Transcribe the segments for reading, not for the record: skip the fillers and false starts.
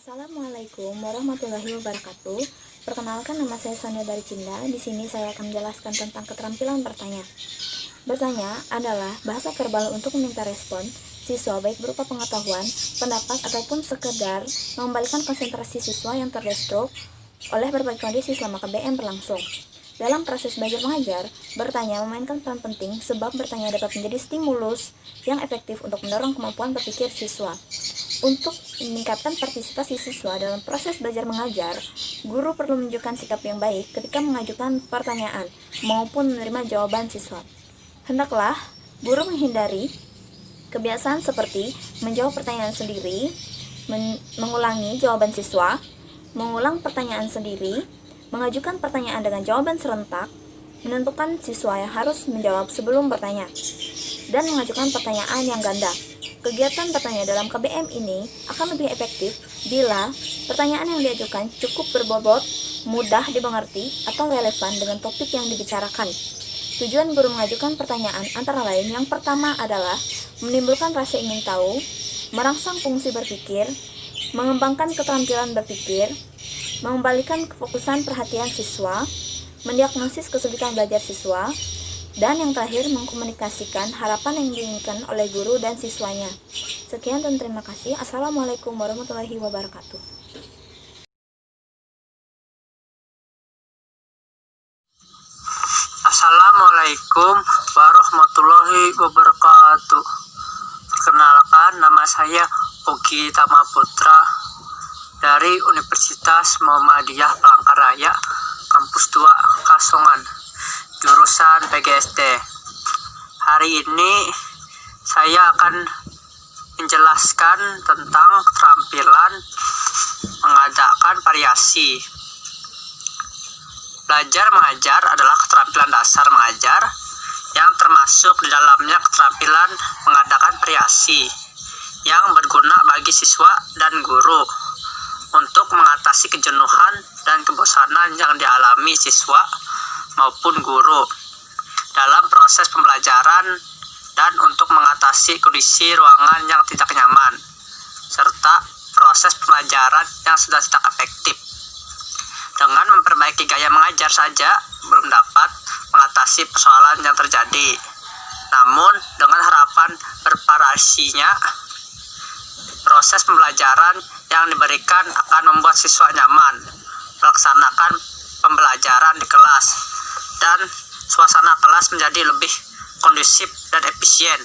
Assalamualaikum warahmatullahi wabarakatuh. Perkenalkan, nama saya Sonia dari Cinda. Di sini saya akan menjelaskan tentang keterampilan bertanya. Bertanya adalah bahasa verbal untuk meminta respon siswa, baik berupa pengetahuan, pendapat, ataupun sekedar mengembalikan konsentrasi siswa yang terdestruk oleh berbagai kondisi selama KBM berlangsung. Dalam proses belajar mengajar, bertanya memainkan peran penting sebab bertanya dapat menjadi stimulus yang efektif untuk mendorong kemampuan berpikir siswa. Untuk meningkatkan partisipasi siswa dalam proses belajar mengajar, guru perlu menunjukkan sikap yang baik ketika mengajukan pertanyaan maupun menerima jawaban siswa. Hendaklah guru menghindari kebiasaan seperti menjawab pertanyaan sendiri, mengulangi jawaban siswa, mengulang pertanyaan sendiri, mengajukan pertanyaan dengan jawaban serentak, menentukan siswa yang harus menjawab sebelum bertanya, dan mengajukan pertanyaan yang ganda. Kegiatan bertanya dalam KBM ini akan lebih efektif bila pertanyaan yang diajukan cukup berbobot, mudah dimengerti, atau relevan dengan topik yang dibicarakan. Tujuan guru mengajukan pertanyaan antara lain yang pertama adalah menimbulkan rasa ingin tahu, merangsang fungsi berpikir, mengembangkan keterampilan berpikir, mengembalikan kefokusan perhatian siswa, mendiagnosis kesulitan belajar siswa, dan yang terakhir mengkomunikasikan harapan yang diinginkan oleh guru dan siswanya. Sekian dan terima kasih. Assalamualaikum warahmatullahi wabarakatuh. Assalamualaikum warahmatullahi wabarakatuh. Perkenalkan, nama saya Ogi Tama Putra dari Universitas Muhammadiyah Palangkaraya, Kampus 2 Kasongan, jurusan PGSD. Hari ini saya akan menjelaskan tentang keterampilan mengadakan variasi. Belajar mengajar adalah keterampilan dasar mengajar yang termasuk di dalamnya keterampilan mengadakan variasi yang berguna bagi siswa dan guru untuk mengatasi kejenuhan dan kebosanan yang dialami siswa maupun guru dalam proses pembelajaran dan untuk mengatasi kondisi ruangan yang tidak nyaman serta proses pembelajaran yang sudah tidak efektif. Dengan memperbaiki gaya mengajar saja belum dapat mengatasi persoalan yang terjadi. Namun dengan harapan bervariasinya proses pembelajaran yang diberikan akan membuat siswa nyaman melaksanakan pembelajaran di kelas dan suasana kelas menjadi lebih kondusif dan efisien.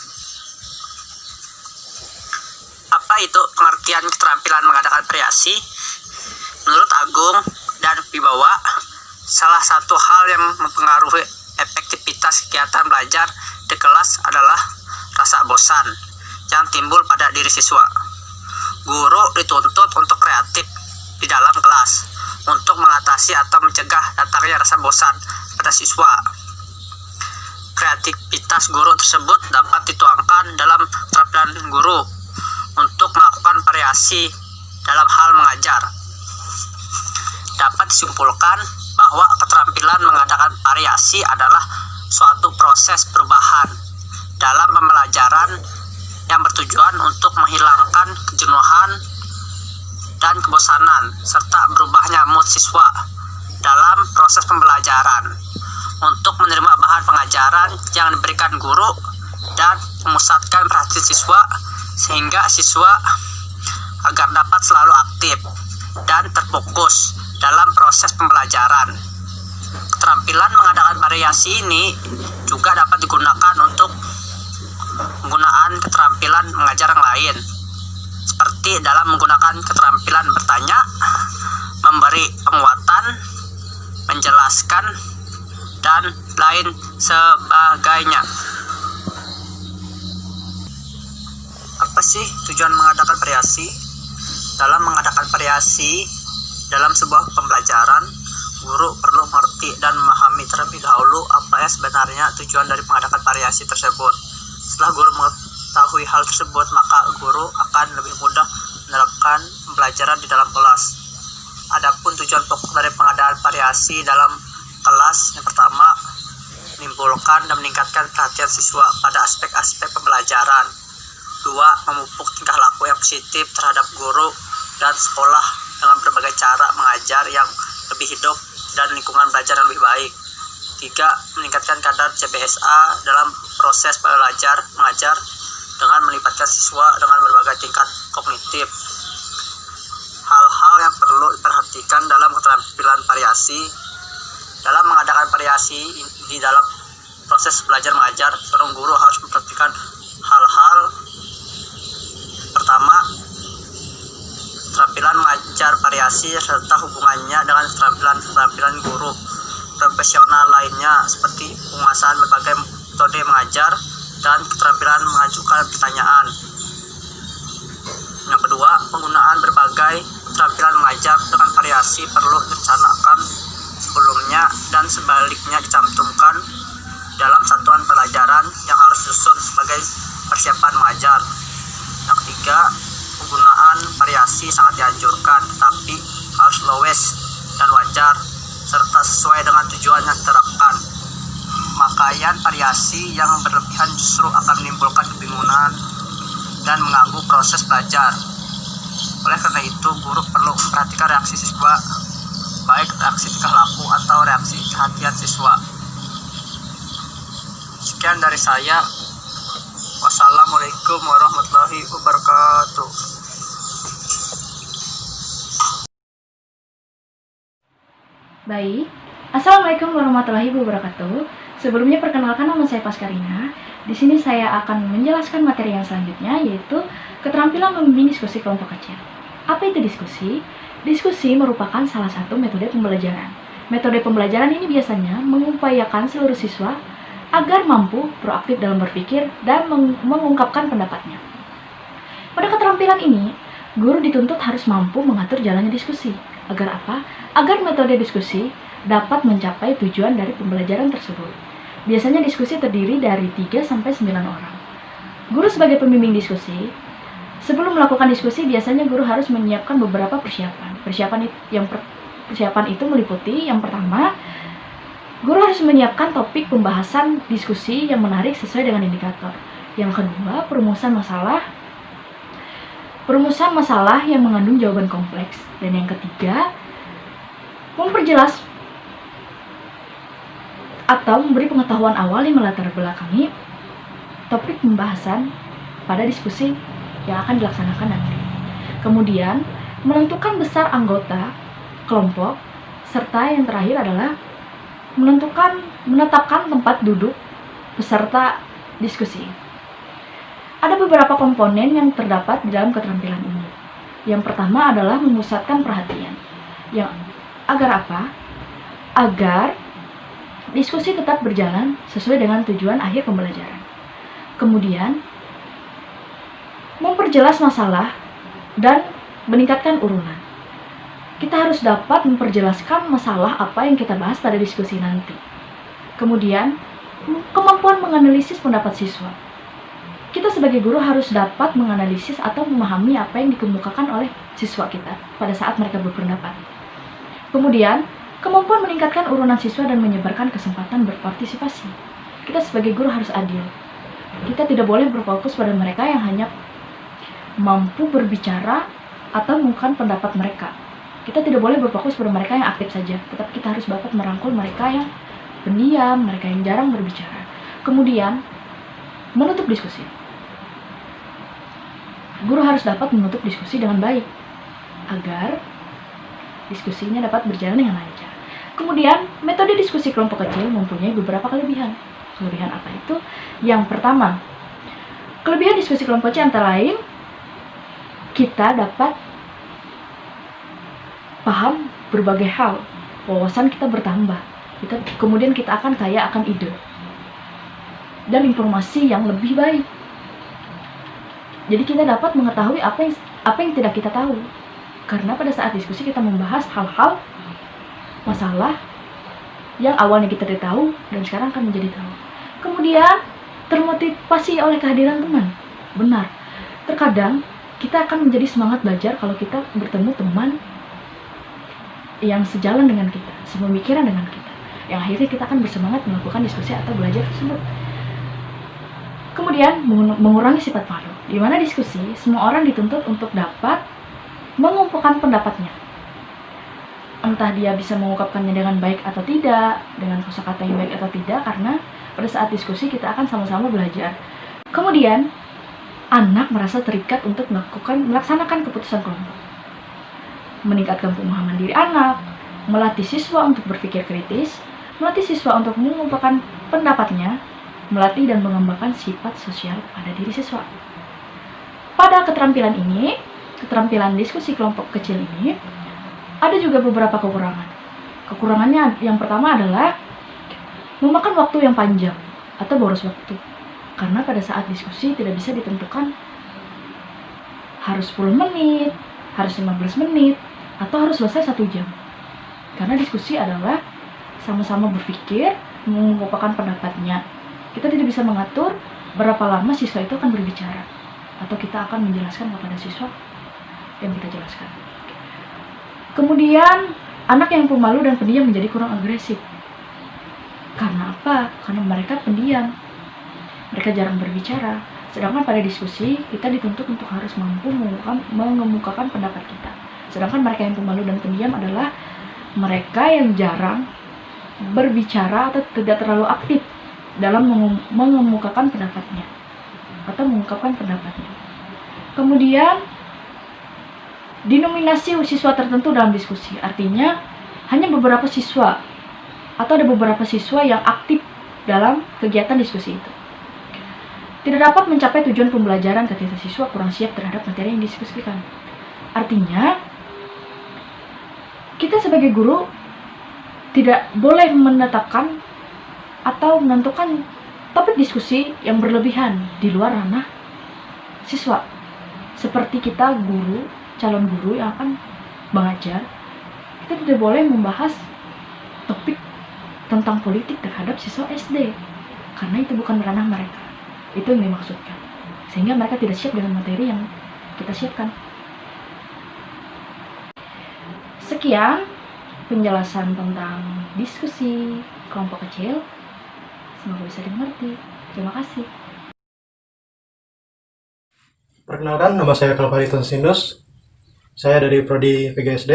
Apa itu pengertian keterampilan mengadakan variasi? Menurut Agung dan Wibawa, salah satu hal yang mempengaruhi efektivitas kegiatan belajar di kelas adalah rasa bosan yang timbul pada diri siswa. Guru dituntut untuk kreatif di dalam kelas untuk mengatasi atau mencegah datangnya rasa bosan pada siswa. Kreativitas guru tersebut dapat dituangkan dalam keterampilan guru untuk melakukan variasi dalam hal mengajar. Dapat disimpulkan bahwa keterampilan mengadakan variasi adalah suatu proses perubahan dalam pembelajaran yang bertujuan untuk menghilangkan kejenuhan dan kebosanan serta berubahnya mood siswa dalam proses pembelajaran untuk menerima bahan pengajaran yang diberikan guru dan memusatkan perhatian siswa sehingga siswa agar dapat selalu aktif dan terfokus dalam proses pembelajaran. Keterampilan mengadakan variasi ini juga dapat digunakan untuk penggunaan keterampilan mengajar yang lain, seperti dalam menggunakan keterampilan bertanya, memberi penguatan, menjelaskan, dan lain sebagainya. Apa sih tujuan mengadakan variasi? Dalam mengadakan variasi dalam sebuah pembelajaran, guru perlu mengerti dan memahami terlebih dahulu apa yang sebenarnya tujuan dari mengadakan variasi tersebut. Setelah guru mengetahui hal tersebut, maka guru akan lebih mudah menerapkan pembelajaran di dalam kelas. Adapun tujuan pokok dari pengadaan variasi dalam kelas, yang pertama, menimbulkan dan meningkatkan perhatian siswa pada aspek-aspek pembelajaran. 2. Memupuk tingkah laku yang positif terhadap guru dan sekolah dengan berbagai cara mengajar yang lebih hidup dan lingkungan belajar yang lebih baik. 3. Meningkatkan kadar CBSA dalam proses belajar mengajar dengan melibatkan siswa dengan berbagai tingkat kognitif. Hal-hal yang perlu diperhatikan dalam keterampilan variasi. Dalam mengadakan variasi di dalam proses belajar mengajar, seorang guru harus memperhatikan hal-hal. Pertama, keterampilan mengajar variasi serta hubungannya dengan keterampilan guru profesional lainnya seperti penguasaan berbagai metode mengajar dan keterampilan mengajukan pertanyaan. Yang kedua, penggunaan berbagai keterampilan mengajar dengan variasi perlu direncanakan sebelumnya dan sebaliknya dicantumkan dalam satuan pelajaran yang harus disusun sebagai persiapan mengajar. Yang ketiga, penggunaan variasi sangat dianjurkan, tetapi harus lowes dan wajar serta sesuai dengan tujuan yang diterapkan. Makanya variasi yang berlebihan justru akan menimbulkan kebingungan dan mengganggu proses belajar. Oleh karena itu, guru perlu memperhatikan reaksi siswa, baik reaksi tingkah laku atau reaksi perhatian siswa. Sekian dari saya. Wassalamualaikum warahmatullahi wabarakatuh. Baik, Assalamualaikum warahmatullahi wabarakatuh. Sebelumnya perkenalkan, nama saya Paskarina. Di sini saya akan menjelaskan materi yang selanjutnya, yaitu keterampilan membimbing diskusi kelompok kecil. Apa itu diskusi? Diskusi merupakan salah satu metode pembelajaran. Metode pembelajaran ini biasanya mengupayakan seluruh siswa agar mampu proaktif dalam berpikir dan mengungkapkan pendapatnya. Pada keterampilan ini, guru dituntut harus mampu mengatur jalannya diskusi. Agar apa? Agar metode diskusi dapat mencapai tujuan dari pembelajaran tersebut. Biasanya diskusi terdiri dari 3-9 orang. Guru sebagai pembimbing diskusi, sebelum melakukan diskusi biasanya guru harus menyiapkan beberapa persiapan. Persiapan itu meliputi yang pertama, guru harus menyiapkan topik pembahasan diskusi yang menarik sesuai dengan indikator. Yang kedua, perumusan masalah yang mengandung jawaban kompleks. Dan yang ketiga, memperjelas atau memberi pengetahuan awal yang melatar belakangi topik pembahasan pada diskusi yang akan dilaksanakan nanti. Kemudian, menentukan besar anggota kelompok, serta yang terakhir adalah menetapkan tempat duduk peserta diskusi. Ada beberapa komponen yang terdapat di dalam keterampilan ini. Yang pertama adalah memusatkan perhatian. Agar apa? Agar diskusi tetap berjalan sesuai dengan tujuan akhir pembelajaran. Kemudian, memperjelas masalah dan meningkatkan urunan. Kita harus dapat memperjelaskan masalah apa yang kita bahas pada diskusi nanti. Kemudian, kemampuan menganalisis pendapat siswa. Kita sebagai guru harus dapat menganalisis atau memahami apa yang dikemukakan oleh siswa kita pada saat mereka berpendapat. Kemudian, kemampuan meningkatkan urunan siswa dan menyebarkan kesempatan berpartisipasi. Kita sebagai guru harus adil. Kita tidak boleh berfokus pada mereka yang hanya mampu berbicara atau mengungkapkan pendapat mereka. Kita tidak boleh berfokus pada mereka yang aktif saja, tetapi kita harus dapat merangkul mereka yang pendiam, mereka yang jarang berbicara. Kemudian, menutup diskusi. Guru harus dapat menutup diskusi dengan baik, agar diskusinya dapat berjalan dengan lancar. Kemudian, metode diskusi kelompok kecil mempunyai beberapa kelebihan. Kelebihan apa itu? Yang pertama, kelebihan diskusi kelompok kecil antara lain, kita dapat paham berbagai hal, wawasan kita bertambah. Kemudian kita akan kaya akan ide dan informasi yang lebih baik. Jadi kita dapat mengetahui apa yang tidak kita tahu. Karena pada saat diskusi kita membahas hal-hal masalah yang awalnya kita tidak tahu dan sekarang akan menjadi tahu. Kemudian termotivasi oleh kehadiran teman. Benar. Terkadang kita akan menjadi semangat belajar kalau kita bertemu teman yang sejalan dengan kita, sepemikiran dengan kita. Yang akhirnya kita akan bersemangat melakukan diskusi atau belajar tersebut. Kemudian mengurangi sifat malu. Di mana diskusi, semua orang dituntut untuk dapat mengumpulkan pendapatnya. Entah dia bisa mengungkapkannya dengan baik atau tidak, dengan kosakata yang baik atau tidak, karena pada saat diskusi kita akan sama-sama belajar. Kemudian, anak merasa terikat untuk melaksanakan keputusan kelompok. Meningkatkan pemahaman diri anak, melatih siswa untuk berpikir kritis, melatih siswa untuk mengumpulkan pendapatnya, melatih dan mengembangkan sifat sosial pada diri siswa. Pada keterampilan ini, keterampilan diskusi kelompok kecil ini, ada juga beberapa kekurangan. Kekurangannya yang pertama adalah memakan waktu yang panjang atau boros waktu. Karena pada saat diskusi tidak bisa ditentukan harus 10 menit, harus 15 menit, atau harus selesai 1 jam. Karena diskusi adalah sama-sama berpikir, mengungkapkan pendapatnya. Kita tidak bisa mengatur berapa lama siswa itu akan berbicara, atau kita akan menjelaskan kepada siswa yang kita jelaskan. Kemudian, anak yang pemalu dan pendiam menjadi kurang agresif. Karena apa? Karena mereka pendiam. Mereka jarang berbicara. Sedangkan pada diskusi, kita dituntut untuk harus mampu mengemukakan pendapat kita. Sedangkan mereka yang pemalu dan pendiam adalah mereka yang jarang berbicara atau tidak terlalu aktif dalam mengemukakan pendapatnya atau mengungkapkan pendapatnya. Kemudian, dinominasi siswa tertentu dalam diskusi, artinya hanya beberapa siswa atau ada beberapa siswa yang aktif dalam kegiatan diskusi itu. Tidak dapat mencapai tujuan pembelajaran ketika siswa kurang siap terhadap materi yang didiskusikan. Artinya, kita sebagai guru tidak boleh menetapkan atau menentukan topik diskusi yang berlebihan di luar ranah siswa. Seperti kita guru, calon guru yang akan mengajar, kita tidak boleh membahas topik tentang politik terhadap siswa SD, karena itu bukan ranah mereka. Itu yang dimaksudkan, sehingga mereka tidak siap dengan materi yang kita siapkan. Sekian penjelasan tentang diskusi kelompok kecil. Semoga bisa dimengerti. Terima kasih. Perkenalkan, nama saya Kalpariton Sinus. Saya dari Prodi PGSD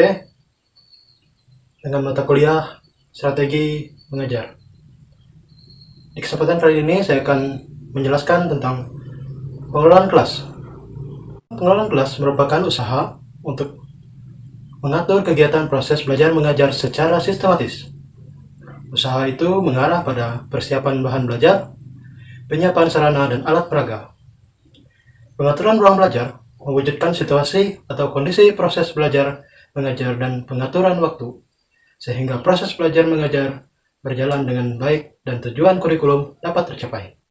dengan mata kuliah Strategi Mengajar. Di kesempatan kali ini saya akan menjelaskan tentang pengelolaan kelas. Pengelolaan kelas merupakan usaha untuk mengatur kegiatan proses belajar mengajar secara sistematis. Usaha itu mengarah pada persiapan bahan belajar, penyiapan sarana dan alat peraga. Pengaturan ruang belajar mewujudkan situasi atau kondisi proses belajar mengajar dan pengaturan waktu, sehingga proses belajar mengajar berjalan dengan baik dan tujuan kurikulum dapat tercapai.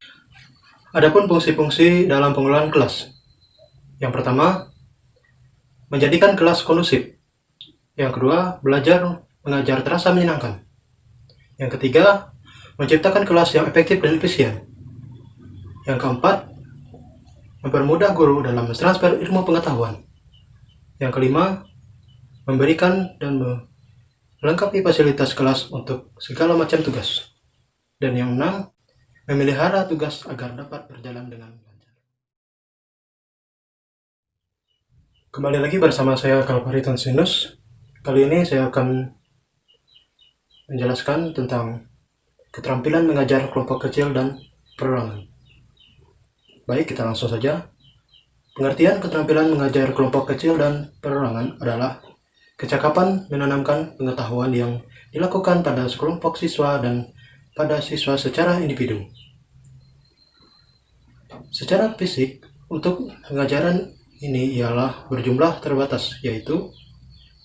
Adapun fungsi-fungsi dalam pengelolaan kelas. Yang pertama, menjadikan kelas kondusif. Yang kedua, belajar mengajar terasa menyenangkan. Yang ketiga, menciptakan kelas yang efektif dan efisien. Yang keempat, mempermudah guru dalam mentransfer ilmu pengetahuan. Yang kelima, memberikan dan melengkapi fasilitas kelas untuk segala macam tugas. Dan yang enam, memelihara tugas agar dapat berjalan dengan lancar. Kembali lagi bersama saya Kalpariton Sinus. Kali ini saya akan menjelaskan tentang keterampilan mengajar kelompok kecil dan perorangan. Baik, kita langsung saja. Pengertian keterampilan mengajar kelompok kecil dan perorangan adalah kecakapan menanamkan pengetahuan yang dilakukan pada sekelompok siswa dan pada siswa secara individu. Secara fisik, untuk pengajaran ini ialah berjumlah terbatas, yaitu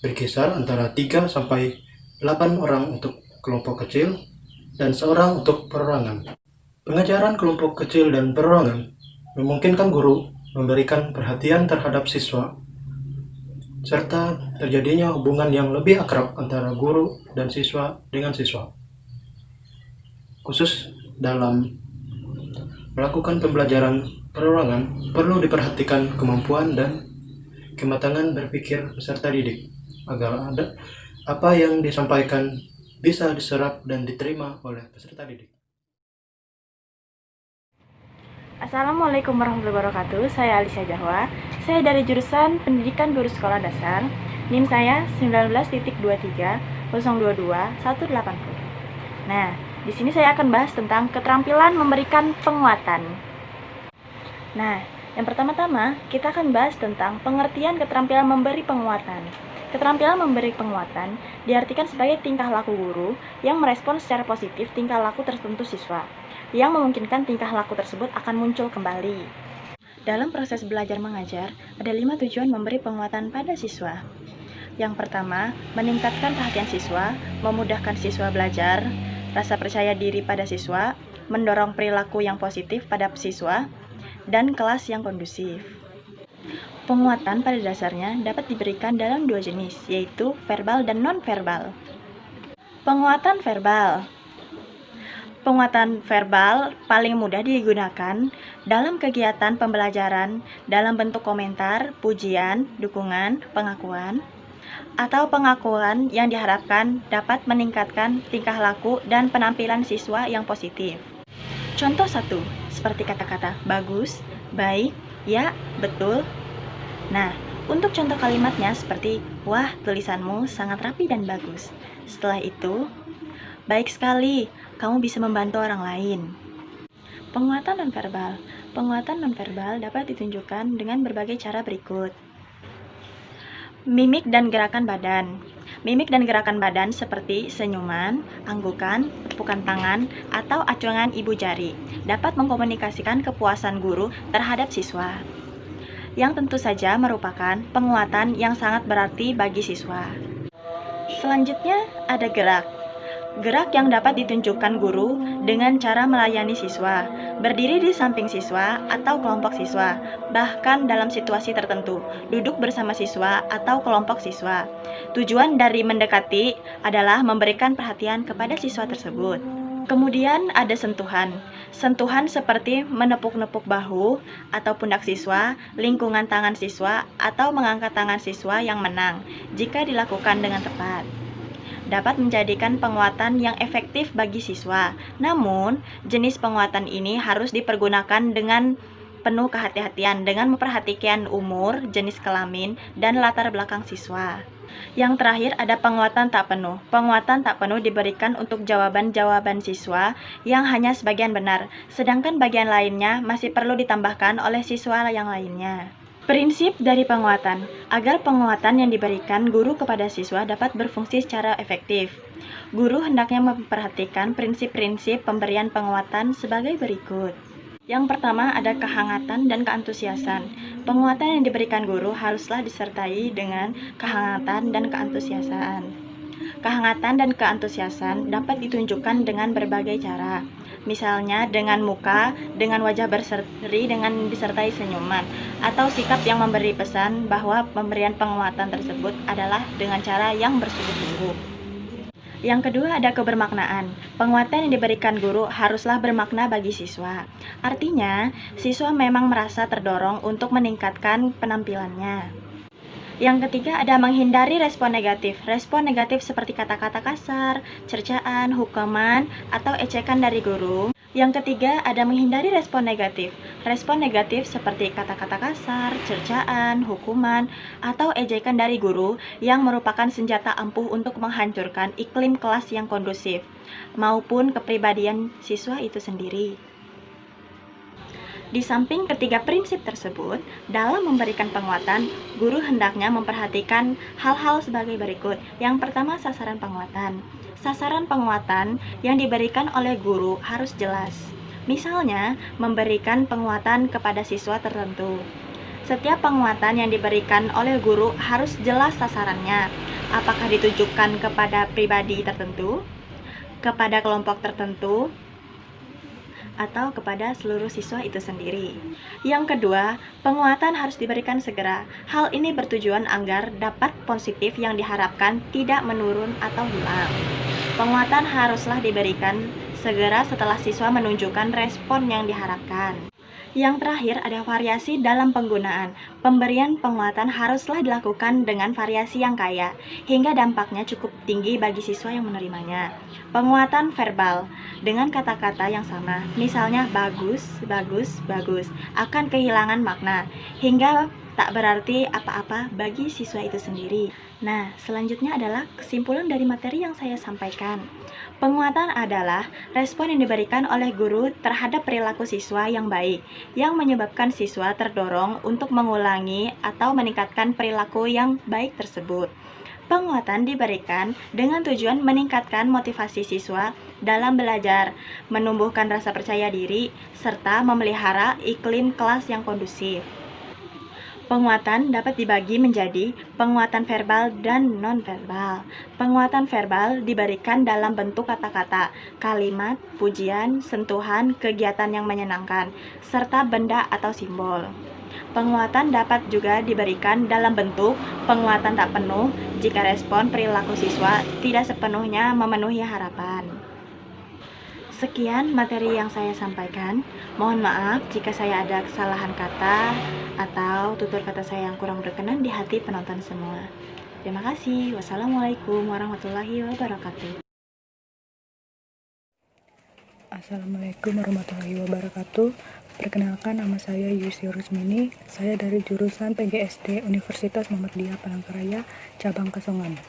berkisar antara 3 sampai 8 orang untuk kelompok kecil dan seorang untuk perorangan. Pengajaran kelompok kecil dan perorangan memungkinkan guru memberikan perhatian terhadap siswa, serta terjadinya hubungan yang lebih akrab antara guru dan siswa dengan siswa. Khusus dalam melakukan pembelajaran perorangan, perlu diperhatikan kemampuan dan kematangan berpikir peserta didik, agar apa yang disampaikan bisa diserap dan diterima oleh peserta didik. Assalamualaikum warahmatullahi wabarakatuh. Saya Alicia Jahwa. Saya dari jurusan Pendidikan Guru Sekolah Dasar. NIM saya 19.33022 180. Nah, di sini saya akan bahas tentang keterampilan memberikan penguatan. Nah, yang pertama-tama kita akan bahas tentang pengertian keterampilan memberi penguatan. Keterampilan memberi penguatan diartikan sebagai tingkah laku guru yang merespons secara positif tingkah laku tertentu siswa, yang memungkinkan tingkah laku tersebut akan muncul kembali. Dalam proses belajar mengajar, ada 5 tujuan memberi penguatan pada siswa. Yang pertama, meningkatkan perhatian siswa, memudahkan siswa belajar, rasa percaya diri pada siswa, mendorong perilaku yang positif pada siswa, dan kelas yang kondusif. Penguatan pada dasarnya dapat diberikan dalam 2 jenis, yaitu verbal dan non-verbal. Penguatan verbal. Penguatan verbal paling mudah digunakan dalam kegiatan pembelajaran dalam bentuk komentar, pujian, dukungan, pengakuan, atau pengakuan yang diharapkan dapat meningkatkan tingkah laku dan penampilan siswa yang positif. Contoh 1, seperti kata-kata bagus, baik, ya, betul. Nah, untuk contoh kalimatnya seperti, wah, tulisanmu sangat rapi dan bagus. Setelah itu, baik sekali, kamu bisa membantu orang lain. Penguatan nonverbal. Penguatan nonverbal dapat ditunjukkan dengan berbagai cara berikut. Mimik dan gerakan badan. Mimik dan gerakan badan seperti senyuman, anggukan, tepukan tangan, atau acungan ibu jari dapat mengkomunikasikan kepuasan guru terhadap siswa, yang tentu saja merupakan penguatan yang sangat berarti bagi siswa. Selanjutnya ada gerak. Gerak yang dapat ditunjukkan guru dengan cara melayani siswa, berdiri di samping siswa atau kelompok siswa, bahkan dalam situasi tertentu, duduk bersama siswa atau kelompok siswa. Tujuan dari mendekati adalah memberikan perhatian kepada siswa tersebut. Kemudian ada sentuhan. Sentuhan seperti menepuk-nepuk bahu atau pundak siswa, lingkungan tangan siswa, atau mengangkat tangan siswa yang menang jika dilakukan dengan tepat. Dapat menjadikan penguatan yang efektif bagi siswa. Namun, jenis penguatan ini harus dipergunakan dengan penuh kehati-hatian dengan memperhatikan umur, jenis kelamin, dan latar belakang siswa. Yang terakhir ada penguatan tak penuh. Penguatan tak penuh diberikan untuk jawaban-jawaban siswa yang hanya sebagian benar, sedangkan bagian lainnya masih perlu ditambahkan oleh siswa yang lainnya. Prinsip dari penguatan. Agar penguatan yang diberikan guru kepada siswa dapat berfungsi secara efektif, guru hendaknya memperhatikan prinsip-prinsip pemberian penguatan sebagai berikut. Yang pertama ada kehangatan dan keantusiasan. Penguatan yang diberikan guru haruslah disertai dengan kehangatan dan keantusiasan. Kehangatan dan keantusiasan dapat ditunjukkan dengan berbagai cara. Misalnya dengan muka, dengan wajah berseri, dengan disertai senyuman, atau sikap yang memberi pesan bahwa pemberian penguatan tersebut adalah dengan cara yang bersungguh-sungguh. Yang kedua ada kebermaknaan. Penguatan yang diberikan guru haruslah bermakna bagi siswa. Artinya, siswa memang merasa terdorong untuk meningkatkan penampilannya. Yang ketiga ada menghindari respon negatif. Respon negatif seperti kata-kata kasar, cercaan, hukuman, atau ejekan dari guru. Yang ketiga ada menghindari respon negatif. Respon negatif seperti kata-kata kasar, cercaan, hukuman, atau ejekan dari guru yang merupakan senjata ampuh untuk menghancurkan iklim kelas yang kondusif, maupun kepribadian siswa itu sendiri. Di samping ketiga prinsip tersebut, dalam memberikan penguatan, guru hendaknya memperhatikan hal-hal sebagai berikut. Yang pertama, sasaran penguatan. Sasaran penguatan yang diberikan oleh guru harus jelas. Misalnya, memberikan penguatan kepada siswa tertentu. Setiap penguatan yang diberikan oleh guru harus jelas sasarannya. Apakah ditujukan kepada pribadi tertentu, kepada kelompok tertentu, atau kepada seluruh siswa itu sendiri. Yang kedua, penguatan harus diberikan segera. Hal ini bertujuan agar dampak positif yang diharapkan tidak menurun atau hilang. Penguatan haruslah diberikan segera setelah siswa menunjukkan respon yang diharapkan. Yang terakhir ada variasi dalam penggunaan. Pemberian penguatan haruslah dilakukan dengan variasi yang kaya, hingga dampaknya cukup tinggi bagi siswa yang menerimanya. Penguatan verbal dengan kata-kata yang sama, misalnya bagus, bagus, bagus, akan kehilangan makna, hingga tak berarti apa-apa bagi siswa itu sendiri. Nah, selanjutnya adalah kesimpulan dari materi yang saya sampaikan. Penguatan adalah respon yang diberikan oleh guru terhadap perilaku siswa yang baik, yang menyebabkan siswa terdorong untuk mengulangi atau meningkatkan perilaku yang baik tersebut. Penguatan diberikan dengan tujuan meningkatkan motivasi siswa dalam belajar, menumbuhkan rasa percaya diri, serta memelihara iklim kelas yang kondusif. Penguatan dapat dibagi menjadi penguatan verbal dan non-verbal. Penguatan verbal diberikan dalam bentuk kata-kata, kalimat, pujian, sentuhan, kegiatan yang menyenangkan, serta benda atau simbol. Penguatan dapat juga diberikan dalam bentuk penguatan tak penuh jika respon perilaku siswa tidak sepenuhnya memenuhi harapan. Sekian materi yang saya sampaikan. Mohon maaf jika saya ada kesalahan kata atau tutur kata saya yang kurang berkenan di hati penonton semua. Terima kasih. Wassalamualaikum warahmatullahi wabarakatuh. Assalamualaikum warahmatullahi wabarakatuh. Perkenalkan, nama saya Yusi Rusmini. Saya dari jurusan PGSD Universitas Muhammadiyah Palangkaraya, cabang Kasongan.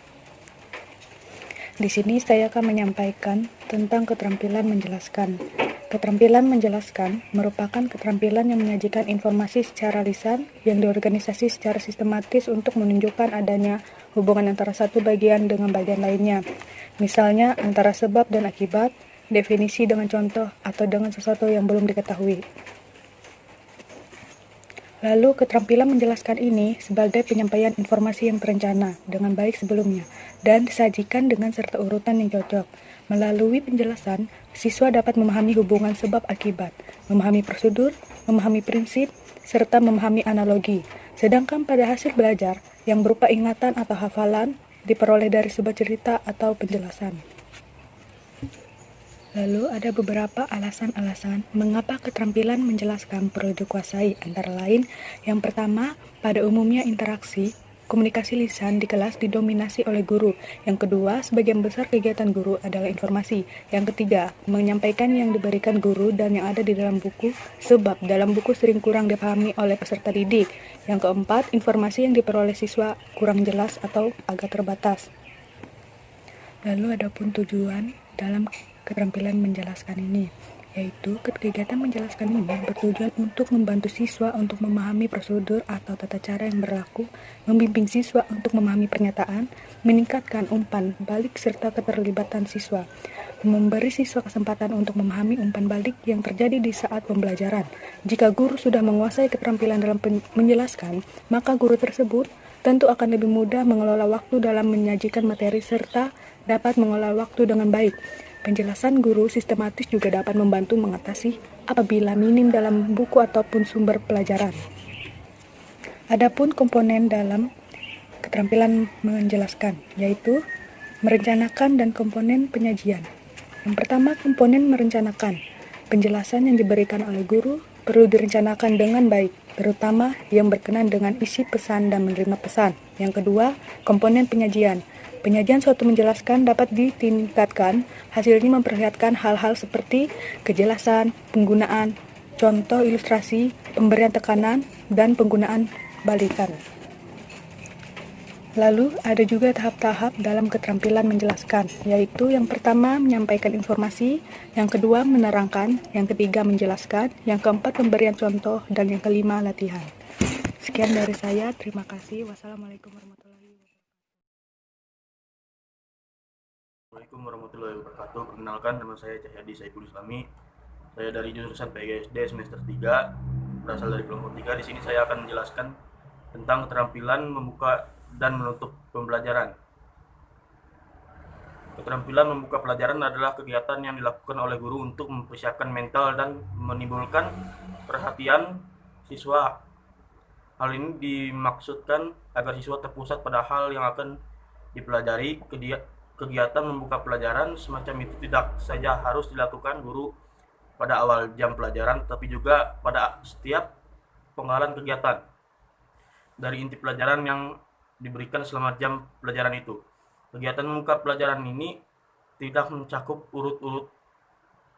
Di sini saya akan menyampaikan tentang keterampilan menjelaskan. Keterampilan menjelaskan merupakan keterampilan yang menyajikan informasi secara lisan yang diorganisasi secara sistematis untuk menunjukkan adanya hubungan antara satu bagian dengan bagian lainnya. Misalnya antara sebab dan akibat, definisi dengan contoh, atau dengan sesuatu yang belum diketahui. Lalu, keterampilan menjelaskan ini sebagai penyampaian informasi yang terencana dengan baik sebelumnya dan disajikan dengan serta urutan yang cocok. Melalui penjelasan, siswa dapat memahami hubungan sebab akibat, memahami prosedur, memahami prinsip, serta memahami analogi. Sedangkan pada hasil belajar yang berupa ingatan atau hafalan diperoleh dari sebuah cerita atau penjelasan. Lalu ada beberapa alasan-alasan mengapa keterampilan menjelaskan perlu dikuasai, antara lain, yang pertama, pada umumnya interaksi, komunikasi lisan di kelas didominasi oleh guru. Yang kedua, sebagian besar kegiatan guru adalah informasi. Yang ketiga, menyampaikan yang diberikan guru dan yang ada di dalam buku, sebab dalam buku sering kurang dipahami oleh peserta didik. Yang keempat, informasi yang diperoleh siswa kurang jelas atau agak terbatas. Lalu ada pun tujuan dalam keterampilan menjelaskan ini, yaitu kegiatan menjelaskan ini bertujuan untuk membantu siswa untuk memahami prosedur atau tata cara yang berlaku, membimbing siswa untuk memahami pernyataan, meningkatkan umpan balik serta keterlibatan siswa, memberi siswa kesempatan untuk memahami umpan balik yang terjadi di saat pembelajaran. Jika guru sudah menguasai keterampilan dalam menjelaskan, maka guru tersebut tentu akan lebih mudah mengelola waktu dalam menyajikan materi serta dapat mengelola waktu dengan baik. Penjelasan guru sistematis juga dapat membantu mengatasi apabila minim dalam buku ataupun sumber pelajaran. Adapun komponen dalam keterampilan menjelaskan, yaitu merencanakan dan komponen penyajian. Yang pertama, komponen merencanakan. Penjelasan yang diberikan oleh guru perlu direncanakan dengan baik, terutama yang berkenaan dengan isi pesan dan menerima pesan. Yang kedua, komponen penyajian. Penyajian suatu menjelaskan dapat ditingkatkan, hasilnya memperlihatkan hal-hal seperti kejelasan, penggunaan, contoh ilustrasi, pemberian tekanan, dan penggunaan balikan. Lalu ada juga tahap-tahap dalam keterampilan menjelaskan, yaitu yang pertama menyampaikan informasi, yang kedua menerangkan, yang ketiga menjelaskan, yang keempat pemberian contoh, dan yang kelima latihan. Sekian dari saya, terima kasih. Wassalamualaikum warahmatullahi wabarakatuh. Assalamualaikum warahmatullahi wabarakatuh. Perkenalkan, nama saya Cahyadi Saiful Islami. Saya dari jurusan PGSD semester 3, berasal dari kelompok 3. Di sini saya akan menjelaskan tentang keterampilan membuka dan menutup pembelajaran. Keterampilan membuka pelajaran adalah kegiatan yang dilakukan oleh guru untuk mempersiapkan mental dan menimbulkan perhatian siswa. Hal ini dimaksudkan agar siswa terpusat pada hal yang akan dipelajari. Kegiatan membuka pelajaran semacam itu tidak saja harus dilakukan guru, pada awal jam pelajaran, tapi juga pada setiap penggalan kegiatan dari inti pelajaran yang diberikan selama jam pelajaran itu. Kegiatan membuka pelajaran ini tidak mencakup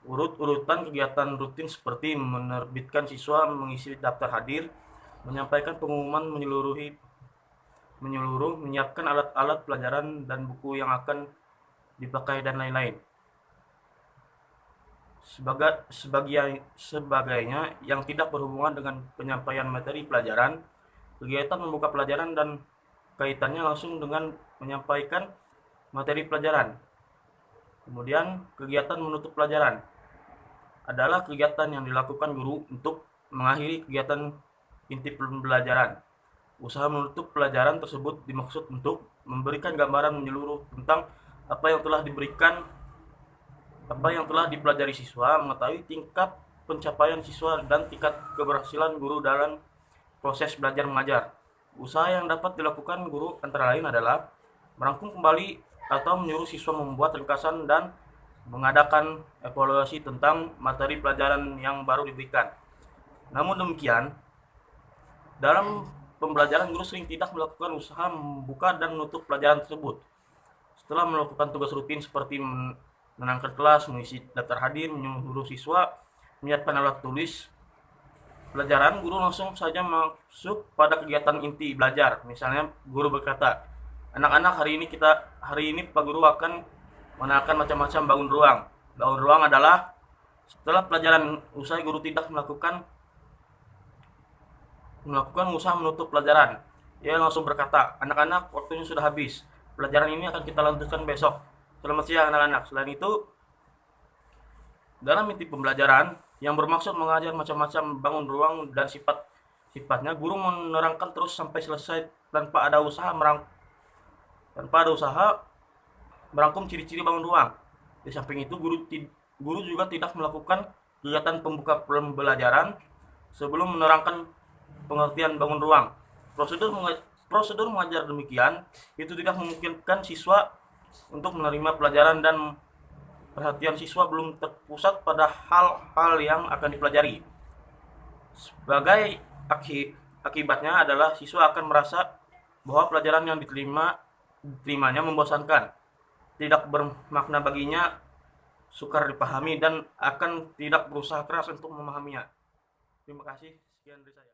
urut-urutan kegiatan rutin seperti menerbitkan siswa, mengisi daftar hadir, menyampaikan pengumuman menyeluruh, menyiapkan alat-alat pelajaran dan buku yang akan dipakai dan lain-lain. Sebagainya yang tidak berhubungan dengan penyampaian materi pelajaran, kegiatan membuka pelajaran dan kaitannya langsung dengan menyampaikan materi pelajaran. Kemudian kegiatan menutup pelajaran adalah kegiatan yang dilakukan guru untuk mengakhiri kegiatan inti pembelajaran. Usaha menutup pelajaran tersebut dimaksud untuk memberikan gambaran menyeluruh tentang apa yang telah dipelajari siswa, mengetahui tingkat pencapaian siswa dan tingkat keberhasilan guru dalam proses belajar mengajar. Usaha yang dapat dilakukan guru antara lain adalah merangkum kembali atau menyuruh siswa membuat ringkasan dan mengadakan evaluasi tentang materi pelajaran yang baru diberikan. Namun demikian, dalam pembelajaran guru sering tidak melakukan usaha membuka dan menutup pelajaran tersebut. Setelah melakukan tugas rutin seperti menenangkan kelas, mengisi daftar hadir, menyuruh siswa, menyiapkan alat tulis pelajaran, guru langsung saja masuk pada kegiatan inti belajar. Misalnya guru berkata, anak-anak hari ini Pak Guru akan mengenalkan macam-macam bangun ruang. Bangun ruang adalah setelah pelajaran usai guru tidak melakukan usaha menutup pelajaran. Ia langsung berkata, anak-anak waktunya sudah habis. Pelajaran ini akan kita lanjutkan besok. Selamat siang anak-anak. Selain itu, dalam inti pembelajaran yang bermaksud mengajar macam-macam bangun ruang dan sifatnya, guru menerangkan terus sampai selesai tanpa ada usaha merangkum ciri-ciri bangun ruang. Di samping itu, guru juga tidak melakukan kegiatan pembuka pembelajaran sebelum menerangkan pengertian bangun ruang. Prosedur mengajar demikian itu tidak memungkinkan siswa untuk menerima pelajaran dan perhatian siswa belum terpusat pada hal-hal yang akan dipelajari. Sebagai akibatnya adalah siswa akan merasa bahwa pelajaran yang diterimanya membosankan, tidak bermakna baginya, sukar dipahami, dan akan tidak berusaha keras untuk memahaminya. Terima kasih, sekian dari saya.